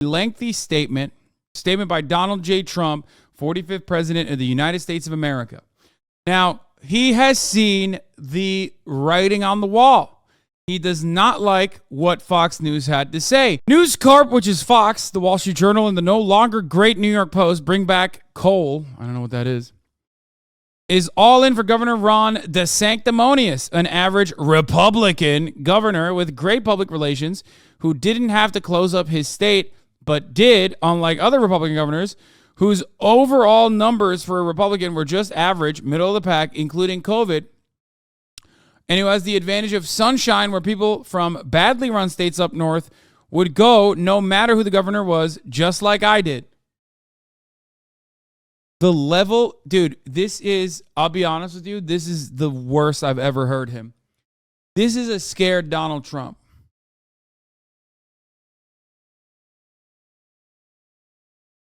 lengthy statement by Donald J. Trump, 45th President of the United States of America. Now, he has seen the writing on the wall. He does not like what Fox News had to say. News Corp, which is Fox, the Wall Street Journal, and the no longer great New York Post, bring back coal. I don't know what that is all in for Governor Ron DeSanctimonious, an average Republican governor with great public relations who didn't have to close up his state, but did, unlike other Republican governors, whose overall numbers for a Republican were just average, middle of the pack, including COVID, and who has the advantage of sunshine where people from badly run states up north would go no matter who the governor was, just like I did. The level, dude, this is, I'll be honest with you, this is the worst I've ever heard him. This is a scared Donald Trump.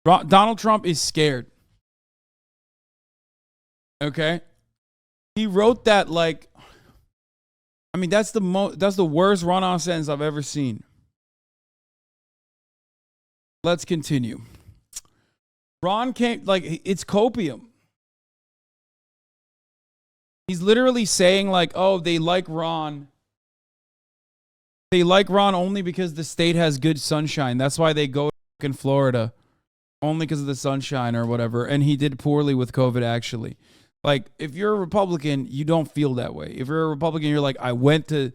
Donald Trump is scared. Okay? He wrote that like, I mean, that's the worst run-on sentence I've ever seen. Let's continue. Ron came, like, it's copium. He's literally saying, like, oh, they like Ron. They like Ron only because the state has good sunshine. That's why they go in Florida. Only because of the sunshine or whatever. And he did poorly with COVID, actually. Like, if you're a Republican, you don't feel that way. If you're a Republican, you're like, I went to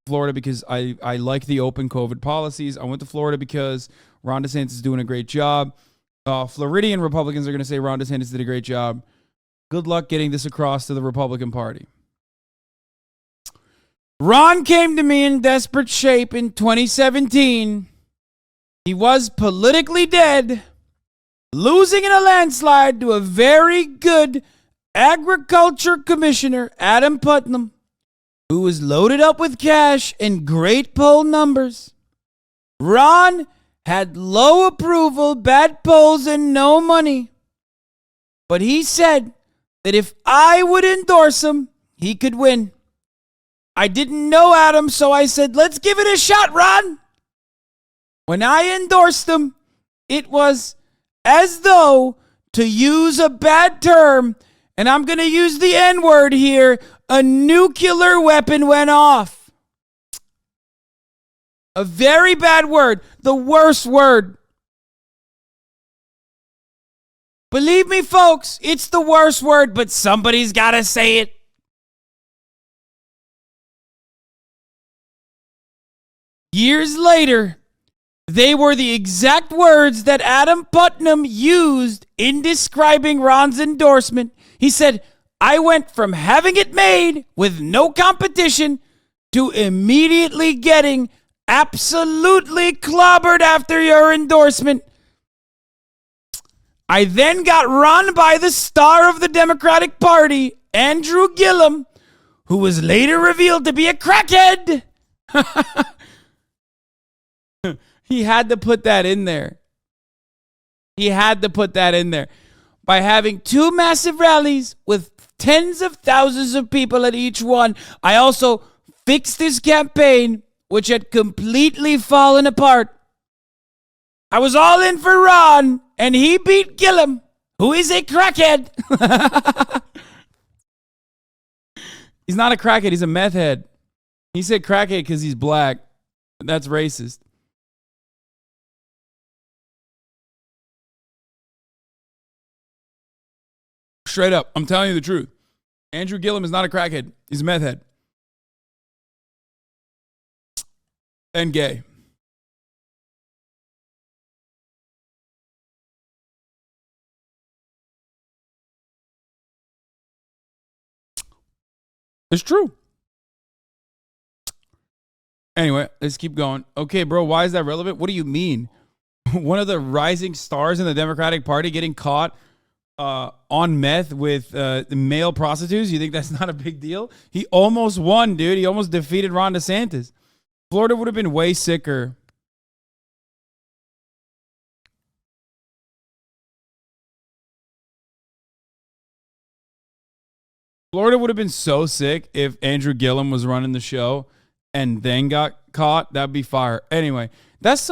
Florida because I like the open COVID policies. I went to Florida because Ron DeSantis is doing a great job. Floridian Republicans are going to say Ron DeSantis did a great job. Good luck getting this across to the Republican Party. Ron came to me in desperate shape in 2017. He was politically dead, losing in a landslide to a very good agriculture commissioner, Adam Putnam, who was loaded up with cash and great poll numbers. Ron had low approval, bad polls, and no money. But he said that if I would endorse him, he could win. I didn't know Adam, so I said, let's give it a shot, Ron. When I endorsed him, it was as though, to use a bad term, and I'm going to use the N-word here, a nuclear weapon went off. A very bad word. The worst word. Believe me, folks, it's the worst word, but somebody's got to say it. Years later, they were the exact words that Adam Putnam used in describing Ron's endorsement. He said, I went from having it made with no competition to immediately getting absolutely clobbered after your endorsement. I then got run by the star of the Democratic Party, Andrew Gillum, who was later revealed to be a crackhead. He had to put that in there. He had to put that in there. By having two massive rallies with tens of thousands of people at each one, I also fixed his campaign, which had completely fallen apart. I was all in for Ron, and he beat Gillum, who is a crackhead. He's not a crackhead, he's a meth head. He said crackhead because he's black. That's racist. Straight up, I'm telling you the truth. Andrew Gillum is not a crackhead. He's a meth head. And gay. It's true. Anyway, let's keep going. Okay, bro, why is that relevant? What do you mean? One of the rising stars in the Democratic Party getting caught on meth with male prostitutes? You think that's not a big deal? He almost won, dude. He almost defeated Ron DeSantis. Florida would have been way sicker. Florida would have been so sick if Andrew Gillum was running the show and then got caught, that'd be fire. Anyway, that's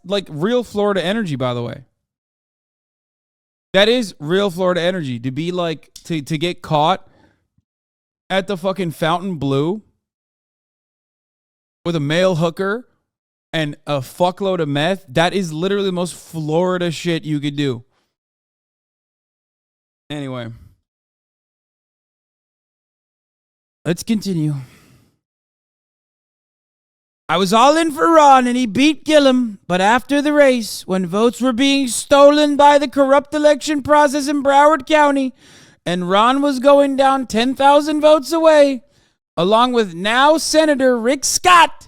like real Florida energy, by the way. That is real Florida energy to be like, to get caught at the fucking Fountain Blue with a male hooker and a fuckload of meth. That is literally the most Florida shit you could do. Anyway, let's continue. I was all in for Ron and he beat Gillum, but after the race, when votes were being stolen by the corrupt election process in Broward County, and Ron was going down 10,000 votes away, along with now Senator Rick Scott.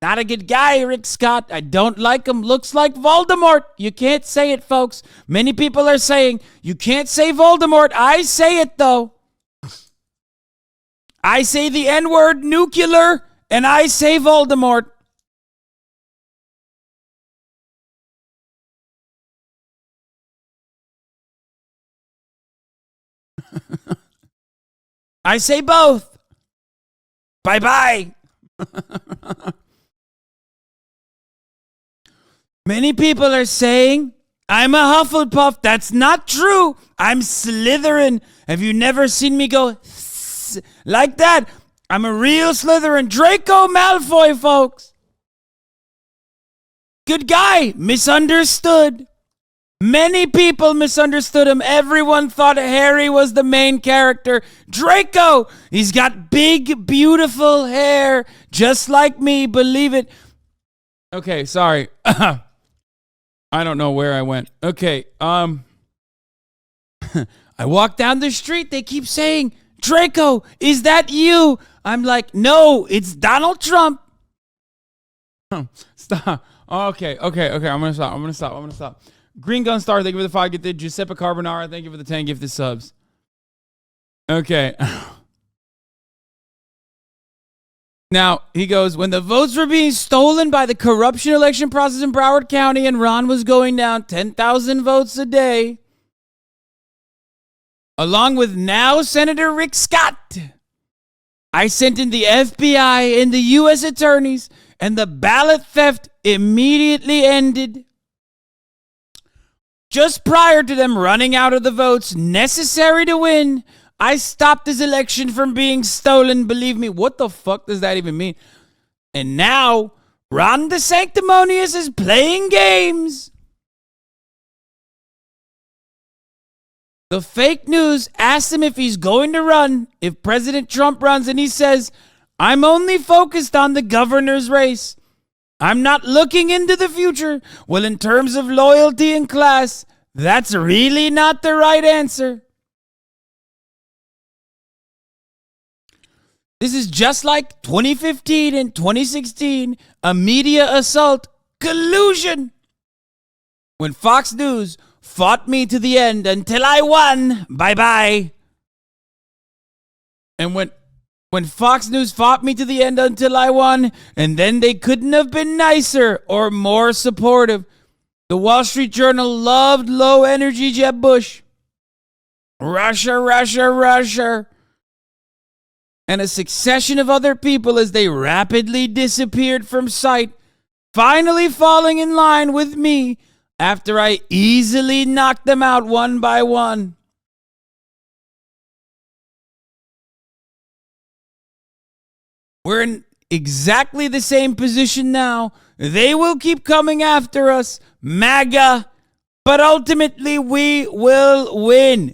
Not a good guy, Rick Scott. I don't like him. Looks like Voldemort. You can't say it, folks. Many people are saying, you can't say Voldemort. I say it, though. I say the N-word nuclear, and I say Voldemort. I say both. Bye-bye. Many people are saying I'm a Hufflepuff. That's not true. I'm Slytherin. Have you never seen me go like that? I'm a real Slytherin. Draco Malfoy, folks. Good guy. Misunderstood. Many people misunderstood him. Everyone thought Harry was the main character. Draco, he's got big, beautiful hair, just like me. Believe it. Okay, sorry. I don't know where I went. Okay, I walk down the street. They keep saying, Draco, is that you? I'm like, no, it's Donald Trump. Stop. Okay. I'm going to stop. Green Gun Star, thank you for the 5 gifted. Giuseppe Carbonara, thank you for the 10 gifted subs. Okay. Now, he goes, when the votes were being stolen by the corruption election process in Broward County and Ron was going down 10,000 votes a day, along with now Senator Rick Scott, I sent in the FBI and the U.S. attorneys, and the ballot theft immediately ended. Just prior to them running out of the votes necessary to win, I stopped this election from being stolen. Believe me, what the fuck does that even mean? And now, Ron DeSanctimonious is playing games. The fake news asked him if he's going to run, if President Trump runs, and he says, I'm only focused on the governor's race. I'm not looking into the future. Well, in terms of loyalty and class, that's really not the right answer. This is just like 2015 and 2016, a media assault collusion. When Fox News fought me to the end until I won, bye-bye. And when Fox News fought me to the end until I won, and then they couldn't have been nicer or more supportive. The Wall Street Journal loved low-energy Jeb Bush. Russia. And a succession of other people as they rapidly disappeared from sight, finally falling in line with me after I easily knocked them out one by one. We're in exactly the same position now. They will keep coming after us, MAGA, but ultimately we will win.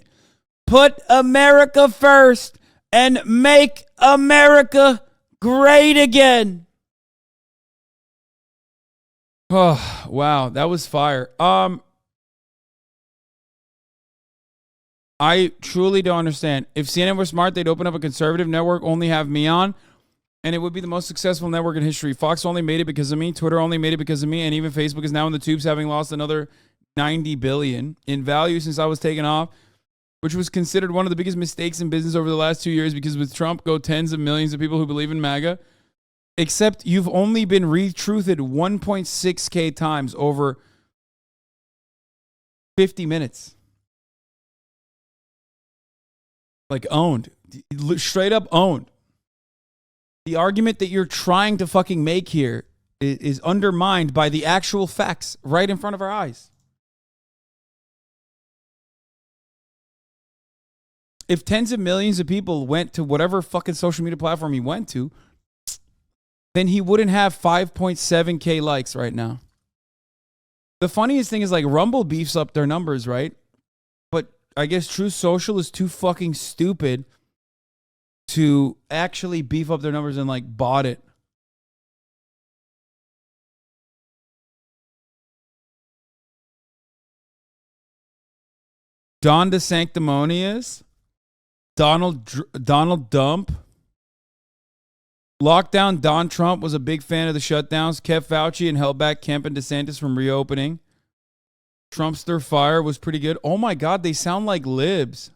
Put America first and make America great again. Oh, wow, that was fire. I truly don't understand. If CNN were smart, they'd open up a conservative network, only have me on, and it would be the most successful network in history. Fox only made it because of me. Twitter only made it because of me. And even Facebook is now in the tubes, having lost another $90 billion in value since I was taken off, which was considered one of the biggest mistakes in business over the last 2 years, because with Trump go tens of millions of people who believe in MAGA. Except you've only been retruthed 1.6K times over 50 minutes. Like owned. Straight up owned. The argument that you're trying to fucking make here is undermined by the actual facts right in front of our eyes. If tens of millions of people went to whatever fucking social media platform he went to, then he wouldn't have 5.7K likes right now. The funniest thing is like Rumble beefs up their numbers, right? But I guess Truth Social is too fucking stupid to actually beef up their numbers and like bought it. Don DeSanctimonious, Donald Dump. Lockdown Don Trump was a big fan of the shutdowns, kept Fauci and held back Kemp and DeSantis from reopening. Trumpster Fire was pretty good. Oh my God, they sound like libs.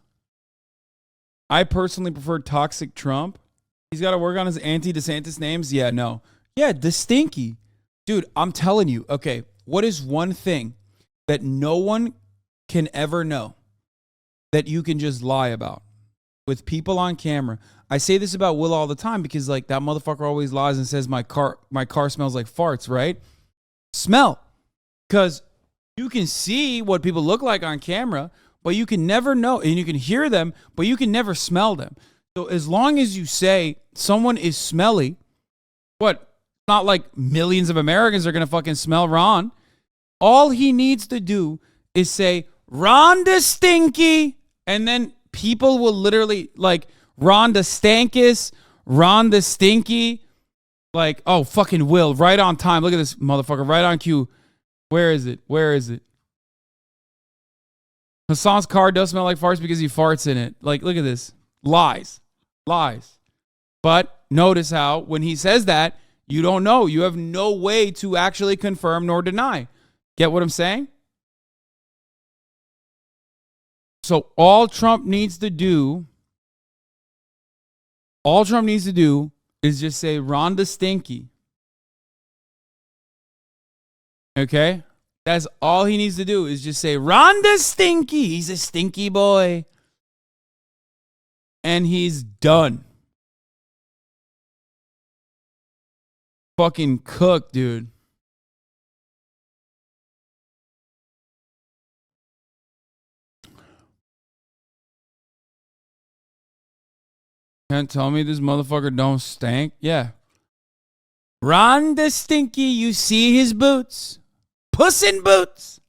I personally prefer Toxic Trump. He's got to work on his anti-DeSantis names. Yeah, no. Yeah, the Stinky. Dude, I'm telling you. Okay, what is one thing that no one can ever know that you can just lie about with people on camera? I say this about Will all the time because like that motherfucker always lies and says my car smells like farts, right? Smell. Because you can see what people look like on camera, but you can never know, and you can hear them, but you can never smell them. So as long as you say someone is smelly, what? Not like millions of Americans are going to fucking smell Ron. All he needs to do is say, Ron the Stinky, and then people will literally like, Ron the Stankus, Ron the Stinky, like, oh, fucking Will, right on time. Look at this motherfucker, right on cue. Where is it? Where is it? Hassan's car does smell like farts because he farts in it. Like, look at this. Lies. Lies. But notice how when he says that, you don't know. You have no way to actually confirm nor deny. Get what I'm saying? So all Trump needs to do is just say Ron the Stinky. Okay? That's all he needs to do is just say Ron the Stinky. He's a stinky boy. And he's done. Fucking cooked, dude. Can't tell me this motherfucker don't stink? Yeah. Ron the Stinky, you see his boots. Puss in Boots.